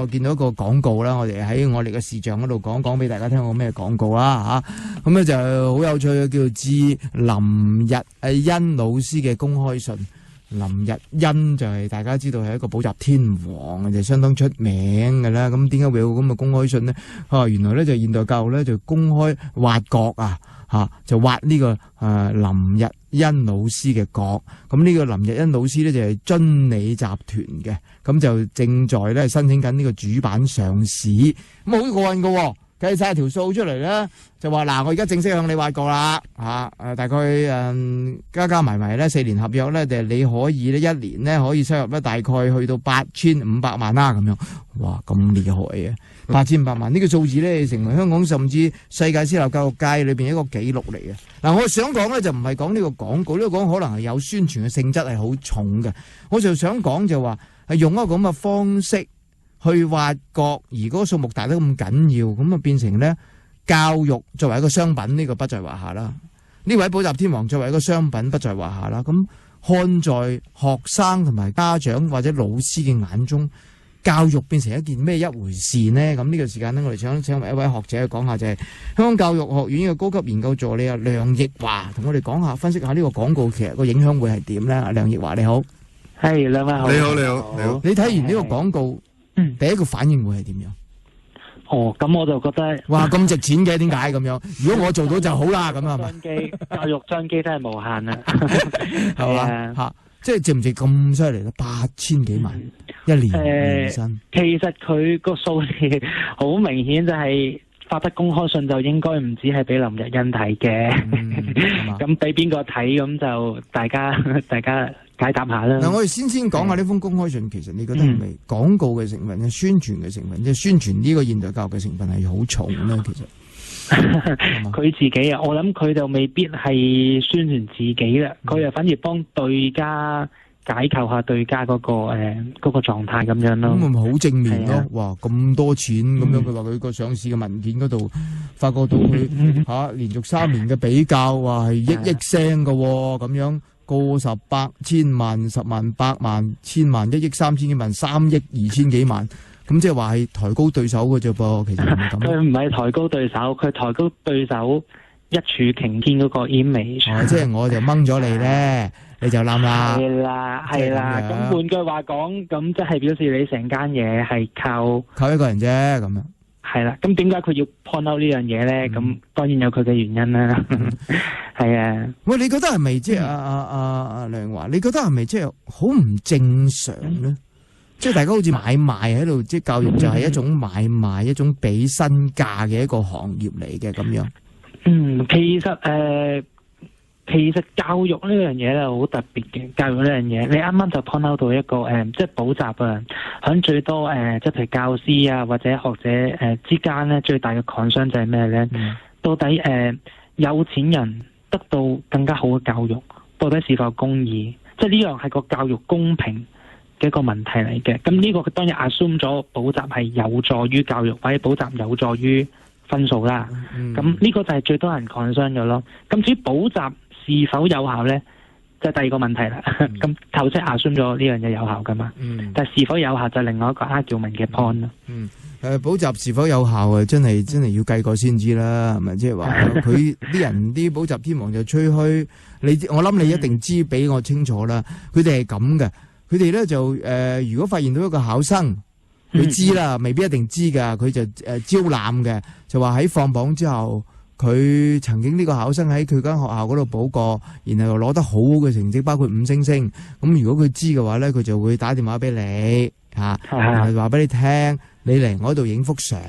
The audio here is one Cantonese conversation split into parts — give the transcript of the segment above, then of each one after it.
我見到一個廣告啦，我哋喺我哋嘅視像嗰度講俾大家聽個咩廣告啦嚇。咁咧就好有趣嘅，叫做致林日欣老師嘅公開信。林日欣就係大家知道係一個補習天王，就相當出名嘅啦。咁點解會有咁嘅公開信呢？原來咧就現代教育咧就公開挖角就挖呢個林日欣老師嘅角。咁呢個林日欣老師咧就係遵理集團嘅，咁就正在咧申請緊呢個主板上市。咁好過癮㗎喎！計晒條數出嚟咧，就話嗱，我而家正式向你挖角啦，大概加埋咧4年合約咧，就你可以咧1年咧可以收入咧大概去到8500萬啦咁樣。哇，咁厲害嘅8500萬呢個數字咧，成為香港甚至世界私立教育界裏邊一個紀錄嚟嘅。嗱，我想講咧就唔係講呢個廣告，呢個廣告可能係有宣傳嘅性質係好重嘅。我就想講就話係用一個咁嘅方式去挖角，而嗰個數目大得咁緊要，咁啊變成咧教育作為一個商品，呢個不在話下啦。呢位補習天王作為一個商品不在話下啦。咁看在學生同埋家長或者老師嘅眼中，教育變成一件咩一回事呢？咁呢個時間呢，我哋想請一位學者去講下，就係香港教育學院嘅高級研究助理梁奕華，同我哋講下分析下呢個廣告其實個影響會係點咧？梁奕華你好，係兩位好，你好。你睇完呢個廣告，第一個反應會係點樣？咁我就覺得，哇，咁值錢嘅，點解咁樣？如果我做到就好啦，咁啊嘛。教育商機真係無限啦，係嘛吓，即係值唔值咁犀利咧？8000幾萬一年年薪。其實佢個數字好明顯，就係發得公開信就應該唔止係俾林日欣睇嘅，咁俾邊個睇咁就大家解答下啦。嗱，我哋先講下呢封公開信，其實你覺得係咪廣告嘅成分、宣傳嘅成分，即係宣傳呢個現代教育嘅成分係好重咧？其實佢自己啊，我諗佢就未必係宣傳自己啦，佢又反而幫對家解構下對家嗰個狀態咁樣咯。咁咪好正面咯？哇，咁多錢咁樣，佢話佢個上市嘅文件嗰度發覺到佢連續3年嘅比較，話係億聲嘅咁樣。過10百千萬、10萬、百萬、千萬、1億3千幾萬、3億2千幾萬，咁即係話係抬高對手嘅啫噃。其實唔係咁。佢唔係抬高對手，佢抬高對手一柱擎天嗰個 image。即係我就掹咗你咧，你就冧啦。係啦。咁換句話講，咁即係表示你成間嘢係靠一個人啫，咁樣。係啦，咁點解佢要 point out 呢樣嘢咧？咁當然有佢嘅原因啦。係啊，喂，你覺得係咪即係阿梁華？你覺得係咪即係好唔正常咧？即係大家好似買賣喺度，即係教育就係一種買賣，一種俾身價嘅一個行業嚟嘅咁樣。其實教育呢樣嘢咧好特別嘅，教育呢樣嘢，你啱啱就 point out 到一個即係補習啊，響最多即係譬如教師啊或者學者之間咧最大嘅 concern 就係咩咧？到底有錢人得到更加好嘅教育，到底是否公義？即係呢樣係個教育公平嘅一個問題嚟嘅。咁呢個當然 assume 咗補習係有助於教育，或者補習有助於分數啦。咁呢個就係最多人 concern 嘅咯。咁至於補習是否有效咧，就係第二個問題啦。咁頭先 assume 咗呢樣嘢有效噶嘛？但係是否有效就係另外一個 argument 嘅 point 咯。補習是否有效啊？真係要計過先知啦，係咪？即係話佢啲人啲補習天王就吹噓，我諗你一定知比我清楚啦。佢哋係咁嘅，佢哋咧就如果發現到一個考生，佢知啦，未必一定知噶，佢就招攬嘅，就話喺放榜之後，佢曾經呢個考生喺佢間學校嗰度補過，然後又攞得好好嘅成績，包括5星星。咁如果佢知嘅話咧，佢就會打電話俾你話俾你聽，你嚟我度影幅相，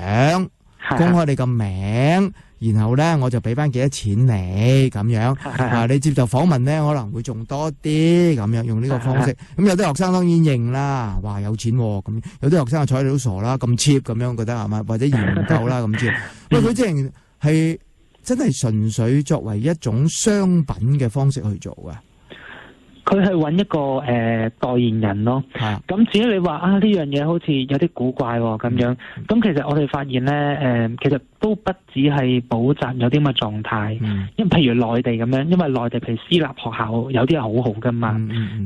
公開你個名，然後咧我就俾翻幾多錢你咁樣。你接受訪問咧可能會仲多啲咁樣，用呢個方式。咁有啲學生當然認啦，哇有錢咁，有啲學生就睬你都傻啦，咁 cheap 咁樣覺得係咪？或者研究啦咁 cheap。喂，佢即係真係純粹作為一種商品嘅方式去做嘅。佢係揾一個代言人咯。咁至於你話呢樣嘢好似有啲古怪喎咁樣，咁其實我哋發現咧其實都不止係補習有啲咁嘅狀態，因為譬如內地咁樣，因為內地譬如私立學校有啲係好好噶嘛，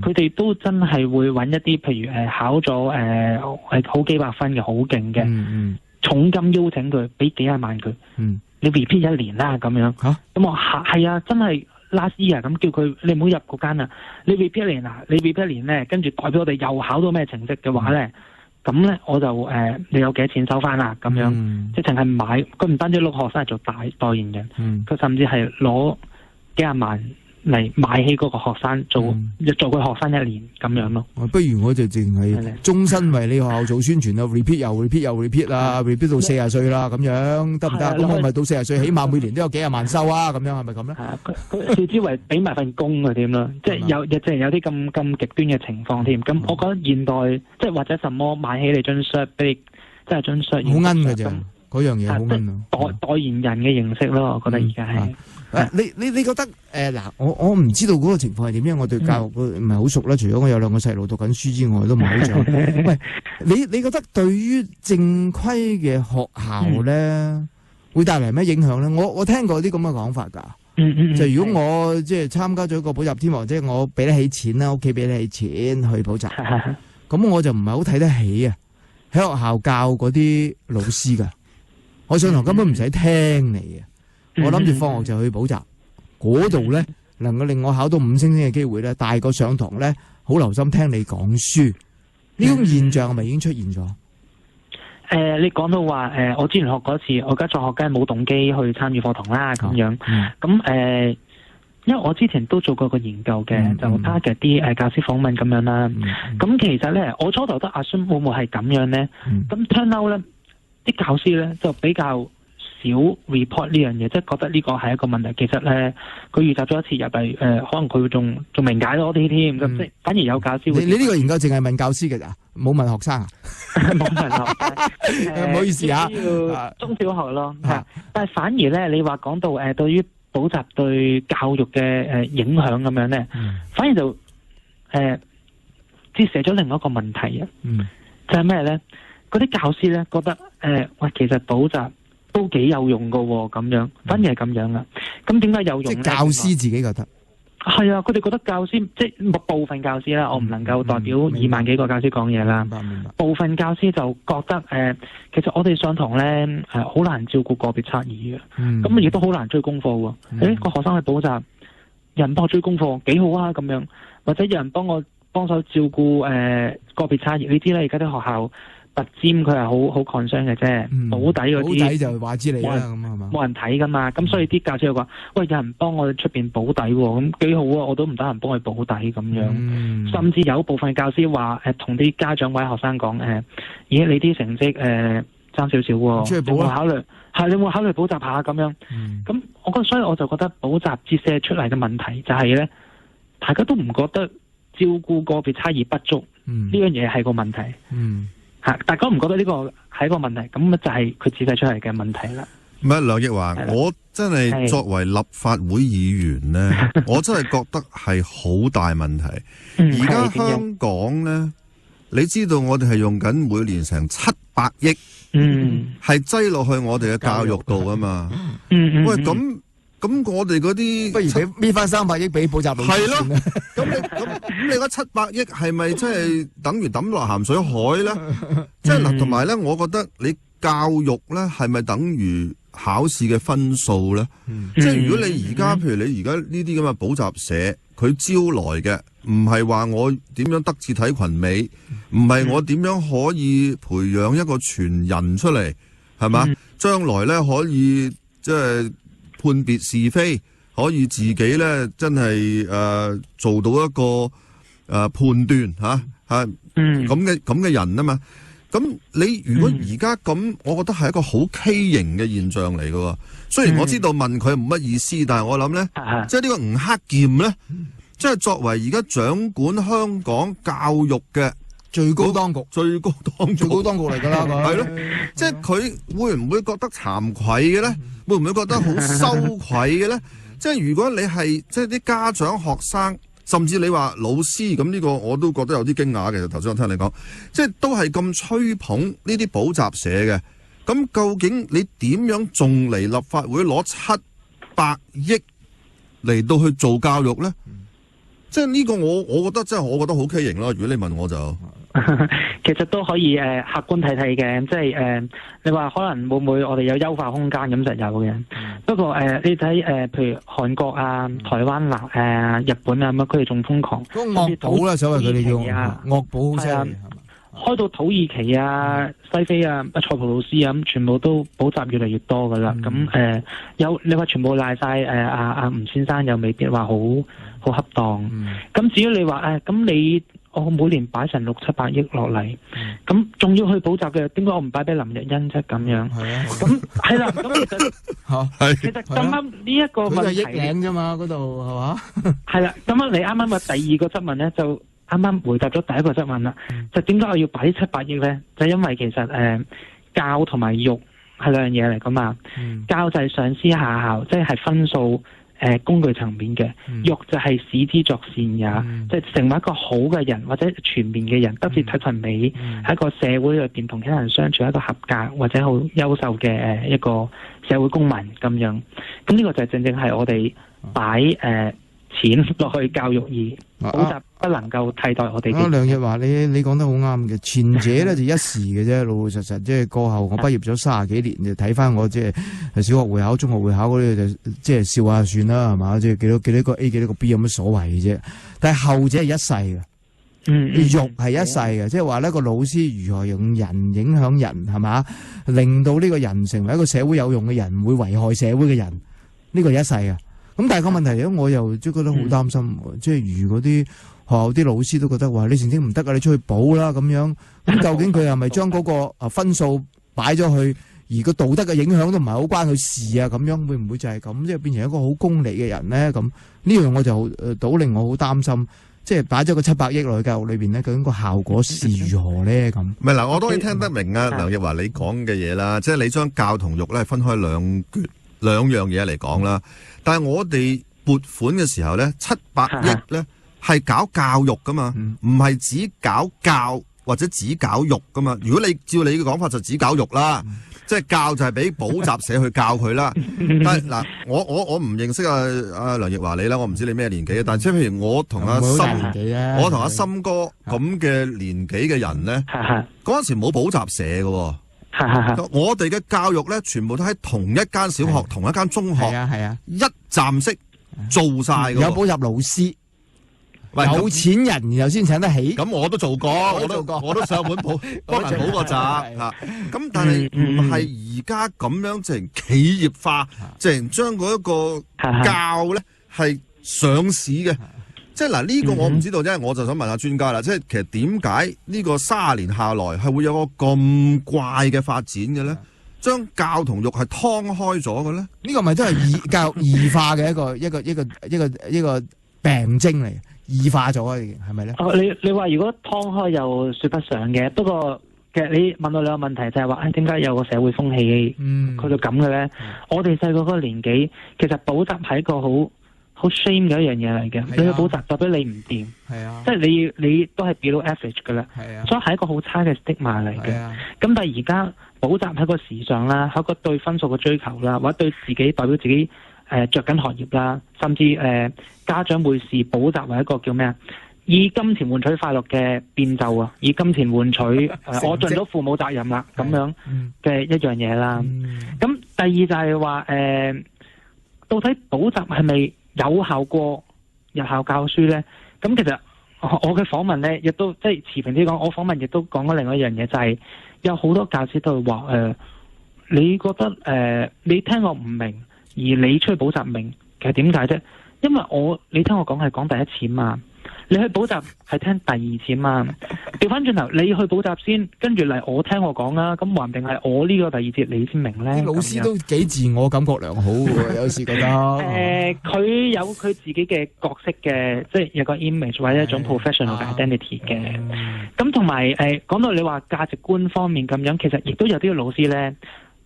佢哋都真係會揾一啲譬如考咗好幾百分嘅好勁嘅，重金邀請佢，俾幾廿萬佢，你 repeat 一年啦咁樣。咁我係啊，真係。last year 咁叫佢，你唔好入嗰間啊！你 repeat 一年啊，你 repeat 一年咧，跟住代表我哋又考到咩成績嘅話咧，咁咧我就你有幾多錢收翻啦？咁樣，即係淨係買，佢唔單止攞學生嚟做代言人，佢甚至係攞幾廿萬嚟買起嗰個學生做佢學生一年咁樣咯。不如我就淨係終身為你學校做宣傳啊 ，repeat 又 repeat 又 repeat 啊 ，repeat 到40歲啦咁樣得唔得？咁我咪到40歲，起碼每年都有幾廿萬收啊，咁樣係咪咁咧？係啊，佢視之為俾埋份工嘅添咯，即係有啲咁極端嘅情況添。咁我覺得現代即係或者什麼買起你張 shirt 俾你，即係張 shirt 好奀嘅啫，嗰樣嘢好奀啊！代言人嘅形式咯，我覺得而家係。你覺得嗱，我唔知道嗰個情況係點樣，我對教育唔係好熟啦。除咗我有2個細路讀緊書之外，都唔係好熟。喂，你覺得對於正規嘅學校咧，會帶嚟咩影響咧？我聽過啲咁嘅講法㗎。就如果我即係參加咗一個補習天王，即係我俾得起錢啦，屋企俾得起錢去補習，咁我就唔係好睇得起啊！喺學校教嗰啲老師㗎，我上堂根本唔使聽你嘅。我諗住放學就去補習，嗰度咧能夠令我考到5星星嘅機會咧，大過上堂咧好留心聽你講書。呢種現象係咪已經出現咗？你講到話我之前學過一次，我而家作學梗係冇動機去參與課堂啦咁樣。咁因為我之前都做過個研究嘅，就 target 啲教師訪問咁樣啦。咁其實咧，我初頭都 assume 會唔會係咁樣咧？咁 turn out 咧，啲教師咧就比較少 report 呢樣嘢，即係覺得呢個係一個問題。其實咧，佢預習咗一次入嚟，可能佢會仲明解多啲添。咁即係反而有教師會。你呢個研究淨係問教師嘅咋？冇問學生啊？冇問學生。唔好意思啊。中小學咯。但係反而咧，你話講到對於補習對教育嘅影響咁樣咧，反而就折射咗另外一個問題啊。就係咩咧？嗰啲教師咧覺得喂，其實補習都幾有用噶喎，咁樣反而係咁樣啊。咁點解有用咧？即係教師自己覺得係啊，佢哋覺得教師即係部分教師啦，我唔能夠代表2萬幾個教師講嘢啦。部分教師就覺得其實我哋上堂咧好難照顧個別差異嘅，咁亦都好難追功課喎。個學生去補習，有人幫我追功課幾好啊咁樣，或者有人幫手照顧個別差異。你知啦，而家啲學校拔尖佢係好 concern 嘅啫，補底嗰啲補底就話之你啦，咁係嘛？冇人睇噶嘛，咁所以啲教師又話：喂，有人幫我出邊補底喎，咁幾好啊！我都唔得閒幫佢補底咁樣。甚至有部分教師話同啲家長或者學生講咦，你啲成績爭少少喎，你會考慮你會考慮補習下咁樣。咁我覺得，所以我就覺得補習折射出嚟嘅問題就係咧，大家都唔覺得照顧個別差異不足呢樣嘢係個問題。大家唔覺得呢個係一個問題，咁就係佢指示出嚟嘅問題啦。唔係梁奕華，我真係作為立法會議員呢，我真係覺得係好大問題。而家香港呢，你知道我哋係用緊每年成700億，係擠落去我哋嘅教育度啊嘛。喂，咁我哋嗰啲不如俾搣翻300億俾補習老師。係咯，咁你嗰700億係咪真係等於抌落鹹水海咧？即係嗱，同埋咧，我覺得你教育咧係咪等於考試嘅分數咧？即係如果你而家譬如你而家呢啲咁嘅補習社，佢招來嘅唔係話我點樣德智體群美，唔係我點樣可以培養一個傳人出嚟，係嘛？將來咧可以即係判別是非，可以自己咧真係做到一個判斷咁嘅人啊嘛。咁你如果而家咁，我覺得係一個好畸形嘅現象嚟嘅。雖然我知道問佢冇乜意思，但係我諗咧，即係呢個吳克儉咧，即係作為而家掌管香港教育嘅最高當局嚟㗎啦，係咯，即係佢會唔會覺得慚愧嘅咧？會唔會覺得好羞愧嘅咧？即係如果你係即係啲家長學生甚至你話老師咁呢個我都覺得有啲驚訝嘅。其實頭先我聽你講，即係都係咁吹捧呢啲補習社嘅。咁究竟你點樣仲嚟立法會攞700億嚟到去做教育咧？即係呢個我覺得真係我覺得好畸形咯。如果你問我就，其實都可以客觀睇睇嘅，即係你話可能會唔會我哋有優化空間，咁就有嘅。不過你睇譬如韓國啊、台灣日本啊咁，佢哋仲瘋狂。嗰個惡補啦，所謂佢哋叫惡補好犀利，係嘛？開到土耳其啊、西非啊、塞浦路斯啊咁，全部都補習越嚟越多噶啦。咁有你話全部賴晒吳先生，又未必話好恰當。咁至於你話咁我每年擺成600-700億落嚟，咁仲要去補習嘅，點解我唔擺俾林日欣啫？咁樣，咁係啦，咁其實咁啱呢一個問題，佢就億領啫嘛，嗰度係嘛？係啦，咁樣你啱啱嘅第二個質問咧，就啱啱回答咗第一個質問啦。就點解我要擺700億咧？就因為其實教同埋育係兩樣嘢嚟噶嘛。教就係上師下效，即係分數。工具層面嘅，育就係使之作善也，即係成為一個好嘅人或者全面嘅人，得至體群美，喺一個社會裏邊同其他人相處，一個合格或者好優秀嘅一個社會公民咁樣。咁呢個就正正係我哋擺錢落去教育而補習不能夠替代我哋。梁日華，你講得好啱嘅，前者咧就一時嘅啫，老老實實即係過後我畢業咗30幾年，就睇翻我即係小學會考、中學會考嗰啲就即係笑下算啦，係嘛？即係幾多個 A 幾多個 B 有乜所謂嘅啫？但係後者係一世嘅，育係一世嘅，即係話呢個老師如何用人影響人，係嘛？令到呢個人成為一個社會有用嘅人，唔會危害社會嘅人，呢個係一世嘅。咁但係個問題咧，我又即係覺得好擔心，即係如果啲學校啲老師都覺得話你成績唔得㗎，你出去補啦咁樣，咁究竟佢係咪將嗰個分數擺咗去，而個道德嘅影響都唔係好關佢事啊？咁樣會唔會就係咁，即係變成一個好功利嘅人咧？咁呢樣我就倒令我好擔心，即係擺咗個700億落去教育裏邊咧，究竟個效果是如何咧？咁唔係嗱，我當然聽得明啊，梁日華你講嘅嘢啦，即係你將教同育咧分開兩樣嘢嚟講啦，但係我哋撥款嘅時候咧，700億咧係搞教育噶嘛，唔係只搞教或者只搞育噶嘛。如果你照你嘅講法就只搞育啦，即係教就係俾補習社去教佢啦。但係嗱，我唔認識阿梁日華你啦，我唔知你咩年紀，但係即係譬如我同阿森哥咁嘅年紀嘅人咧，嗰陣時冇補習社嘅。我哋嘅教育咧，全部都喺同一間小學、同一間中學，一站式做晒嘅。有補習老師，有錢人然後先請得起。咁我都做過，我都上門幫人補過習嚇。咁但係唔係而家咁樣即係企業化，即係將嗰一個教咧係上市嘅。即係嗱，呢個我唔知道啫，我就想問下專家啦。即係其實點解呢個30年下來係會有個咁怪嘅發展嘅咧？將教同育係劏開咗嘅咧？呢個咪都係教育異化嘅一個病徵嚟，異化咗啊？係咪咧？你話如果劏開又說不上嘅，不過其實你問到兩個問題就係話，點解有個社會風氣去到咁嘅咧？我哋細個嗰個年紀，其實補習係一個好 shame 嘅一樣嘢嚟嘅，你去補習代表你唔掂，即係你都係 below average 噶啦，所以係一個好差嘅 stigma 嚟嘅。咁但係而家補習係一個時尚啦，係一個對分數嘅追求啦，或者對自己代表自己着緊學業啦，甚至家長會視補習為一個叫咩啊？以金錢換取快樂嘅變奏啊！以金錢換取我盡咗父母責任啦，咁樣嘅一樣嘢啦。咁第二就係話到底補習係咪有效過日校教書咧？咁其實我嘅訪問咧，亦都即係持平啲講，我訪問亦都講咗另外一樣嘢，就係有好多教師都會話你覺得你聽我唔明，而你出去補習明，其實點解啫？因為你聽我講係講第一次嘛。你去補習係聽第二次嘛？調翻轉頭，你去補習先，跟住嚟我聽我講啦。咁還定係我呢個第二節你先明咧？啲老師都幾自我感覺良好喎，有時覺得。佢有佢自己嘅角色嘅，即係有個 image 或者一種 professional 嘅 identity 嘅。咁同埋講到你話價值觀方面咁樣，其實亦都有啲老師咧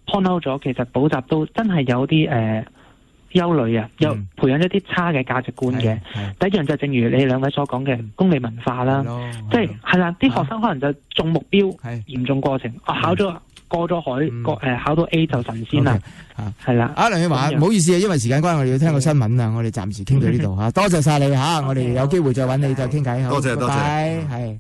point out 咗，其實補習都真係有啲憂慮啊，又嗯培養一啲差嘅價值觀嘅。係第一樣就正如你兩位所講嘅功利文化啦，咯即係係啦，啲學生可能就重目標，係嚴重過程，考咗過咗海，嗯考到 A 就神仙啦，係啦。啊，梁曉華，咁樣唔好意思啊，因為時間關係，我哋要聽個新聞啊，我哋暫時傾到呢度嚇，多謝晒你嚇，我哋有機會再揾你再傾偈，好多謝拜拜係。